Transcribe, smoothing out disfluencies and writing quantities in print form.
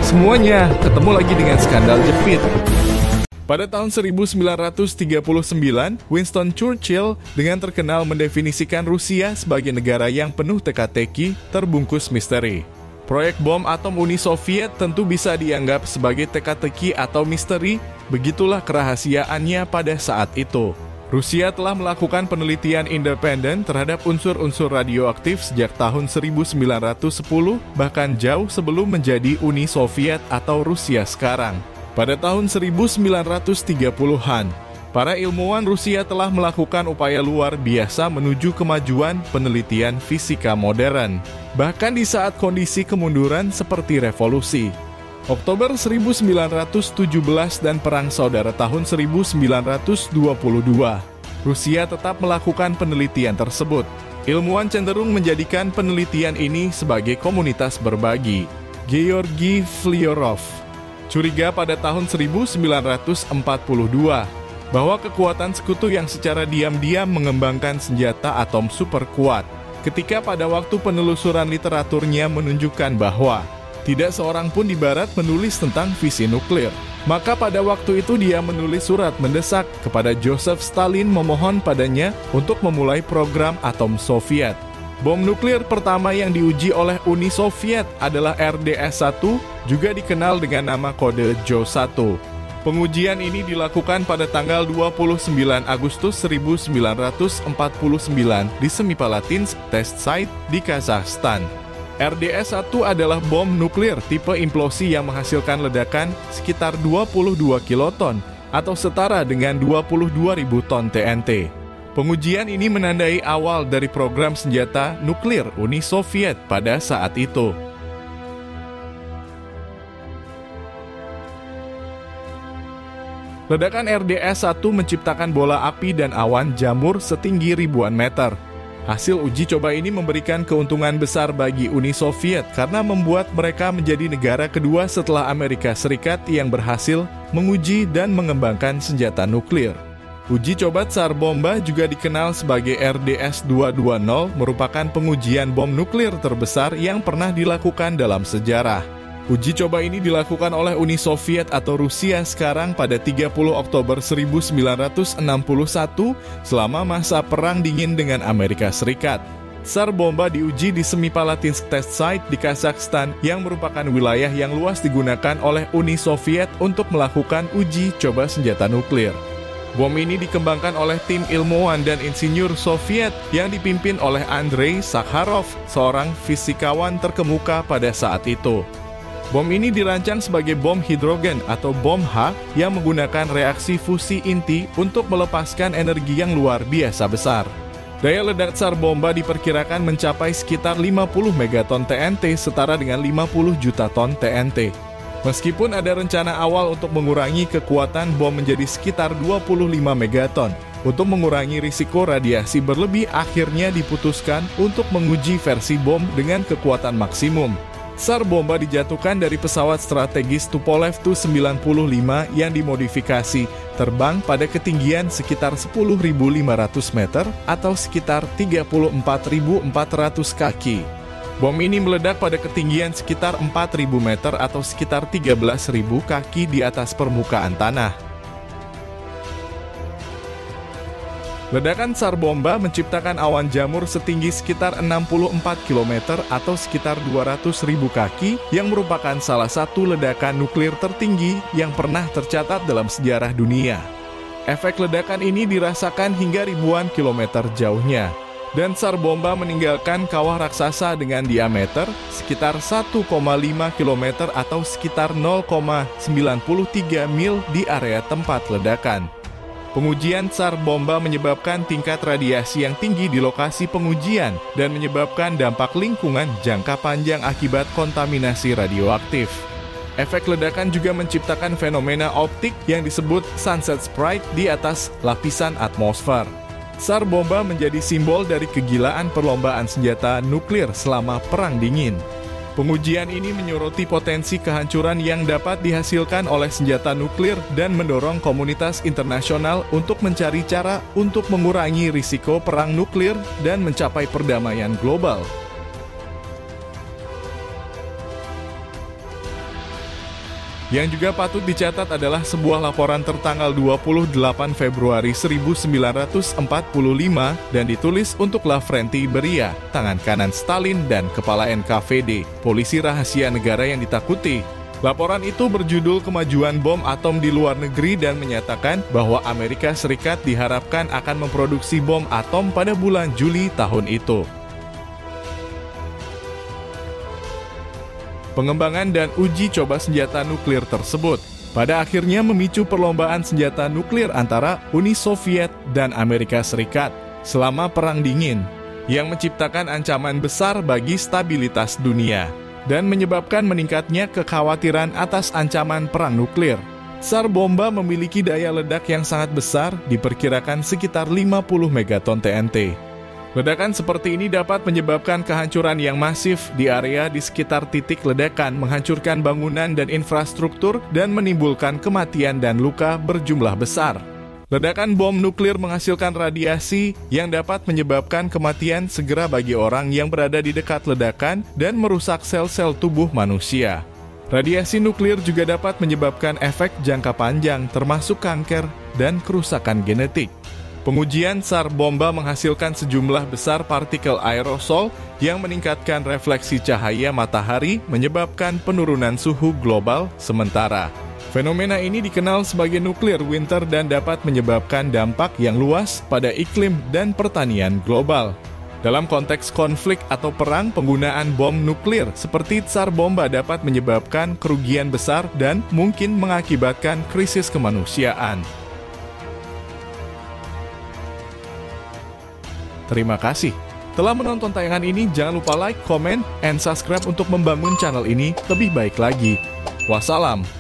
semuanya, ketemu lagi dengan Skandal Jepit. Pada tahun 1939, Winston Churchill dengan terkenal mendefinisikan Rusia sebagai negara yang penuh teka-teki, terbungkus misteri. Proyek bom atom Uni Soviet tentu bisa dianggap sebagai teka-teki atau misteri, begitulah kerahasiaannya pada saat itu. Rusia telah melakukan penelitian independen terhadap unsur-unsur radioaktif sejak tahun 1910, bahkan jauh sebelum menjadi Uni Soviet atau Rusia sekarang. Pada tahun 1930-an, para ilmuwan Rusia telah melakukan upaya luar biasa menuju kemajuan penelitian fisika modern, bahkan di saat kondisi kemunduran seperti revolusi. Oktober 1917 dan Perang Saudara tahun 1922, Rusia tetap melakukan penelitian tersebut. Ilmuwan cenderung menjadikan penelitian ini sebagai komunitas berbagi. Georgi Flyarov curiga pada tahun 1942 bahwa kekuatan sekutu yang secara diam-diam mengembangkan senjata atom super kuat, ketika pada waktu penelusuran literaturnya menunjukkan bahwa tidak seorang pun di Barat menulis tentang visi nuklir. Maka pada waktu itu dia menulis surat mendesak kepada Joseph Stalin memohon padanya untuk memulai program atom Soviet. Bom nuklir pertama yang diuji oleh Uni Soviet adalah RDS-1, juga dikenal dengan nama kode Jo-1. Pengujian ini dilakukan pada tanggal 29 Agustus 1949 di Semipalatinsk Test Site di Kazakhstan. RDS-1 adalah bom nuklir tipe implosi yang menghasilkan ledakan sekitar 22 kiloton atau setara dengan 22.000 ton TNT. Pengujian ini menandai awal dari program senjata nuklir Uni Soviet pada saat itu. Ledakan RDS-1 menciptakan bola api dan awan jamur setinggi ribuan meter. Hasil uji coba ini memberikan keuntungan besar bagi Uni Soviet karena membuat mereka menjadi negara kedua setelah Amerika Serikat yang berhasil menguji dan mengembangkan senjata nuklir. Uji coba Tsar Bomba juga dikenal sebagai RDS-220, merupakan pengujian bom nuklir terbesar yang pernah dilakukan dalam sejarah. Uji coba ini dilakukan oleh Uni Soviet atau Rusia sekarang pada 30 Oktober 1961 selama masa Perang Dingin dengan Amerika Serikat. Tsar Bomba diuji di Semipalatinsk Test Site di Kazakhstan yang merupakan wilayah yang luas digunakan oleh Uni Soviet untuk melakukan uji coba senjata nuklir. Bom ini dikembangkan oleh tim ilmuwan dan insinyur Soviet yang dipimpin oleh Andrei Sakharov, seorang fisikawan terkemuka pada saat itu. Bom ini dirancang sebagai bom hidrogen atau bom H yang menggunakan reaksi fusi inti untuk melepaskan energi yang luar biasa besar. Daya ledak Tsar Bomba diperkirakan mencapai sekitar 50 megaton TNT setara dengan 50 juta ton TNT. Meskipun ada rencana awal untuk mengurangi kekuatan bom menjadi sekitar 25 megaton, untuk mengurangi risiko radiasi berlebih akhirnya diputuskan untuk menguji versi bom dengan kekuatan maksimum. Tsar Bomba dijatuhkan dari pesawat strategis Tupolev Tu-95 yang dimodifikasi, terbang pada ketinggian sekitar 10.500 meter atau sekitar 34.400 kaki. Bom ini meledak pada ketinggian sekitar 4.000 meter atau sekitar 13.000 kaki di atas permukaan tanah. Ledakan Tsar Bomba menciptakan awan jamur setinggi sekitar 64 km atau sekitar 200.000 kaki yang merupakan salah satu ledakan nuklir tertinggi yang pernah tercatat dalam sejarah dunia. Efek ledakan ini dirasakan hingga ribuan kilometer jauhnya. Dan Tsar Bomba meninggalkan kawah raksasa dengan diameter sekitar 1,5 km atau sekitar 0,93 mil di area tempat ledakan. Pengujian Tsar Bomba menyebabkan tingkat radiasi yang tinggi di lokasi pengujian dan menyebabkan dampak lingkungan jangka panjang akibat kontaminasi radioaktif. Efek ledakan juga menciptakan fenomena optik yang disebut sunset sprite di atas lapisan atmosfer. Tsar Bomba menjadi simbol dari kegilaan perlombaan senjata nuklir selama Perang Dingin. Pengujian ini menyoroti potensi kehancuran yang dapat dihasilkan oleh senjata nuklir dan mendorong komunitas internasional untuk mencari cara untuk mengurangi risiko perang nuklir dan mencapai perdamaian global. Yang juga patut dicatat adalah sebuah laporan tertanggal 28 Februari 1945 dan ditulis untuk Lavrenti Beria, tangan kanan Stalin dan kepala NKVD, polisi rahasia negara yang ditakuti. Laporan itu berjudul Kemajuan Bom Atom di Luar Negeri dan menyatakan bahwa Amerika Serikat diharapkan akan memproduksi bom atom pada bulan Juli tahun itu. Pengembangan dan uji coba senjata nuklir tersebut pada akhirnya memicu perlombaan senjata nuklir antara Uni Soviet dan Amerika Serikat selama Perang Dingin, yang menciptakan ancaman besar bagi stabilitas dunia dan menyebabkan meningkatnya kekhawatiran atas ancaman perang nuklir. Tsar bomba memiliki daya ledak yang sangat besar, diperkirakan sekitar 50 megaton TNT. Ledakan seperti ini dapat menyebabkan kehancuran yang masif di area di sekitar titik ledakan, menghancurkan bangunan dan infrastruktur, dan menimbulkan kematian dan luka berjumlah besar. Ledakan bom nuklir menghasilkan radiasi yang dapat menyebabkan kematian segera bagi orang yang berada di dekat ledakan dan merusak sel-sel tubuh manusia. Radiasi nuklir juga dapat menyebabkan efek jangka panjang termasuk kanker dan kerusakan genetik. Pengujian SAR bomba menghasilkan sejumlah besar partikel aerosol yang meningkatkan refleksi cahaya matahari, menyebabkan penurunan suhu global sementara. Fenomena ini dikenal sebagai nuklir winter dan dapat menyebabkan dampak yang luas pada iklim dan pertanian global. Dalam konteks konflik atau perang, penggunaan bom nuklir seperti SAR bomba dapat menyebabkan kerugian besar dan mungkin mengakibatkan krisis kemanusiaan. Terima kasih telah menonton tayangan ini. Jangan lupa like, comment, and subscribe untuk membangun channel ini lebih baik lagi. Wassalam.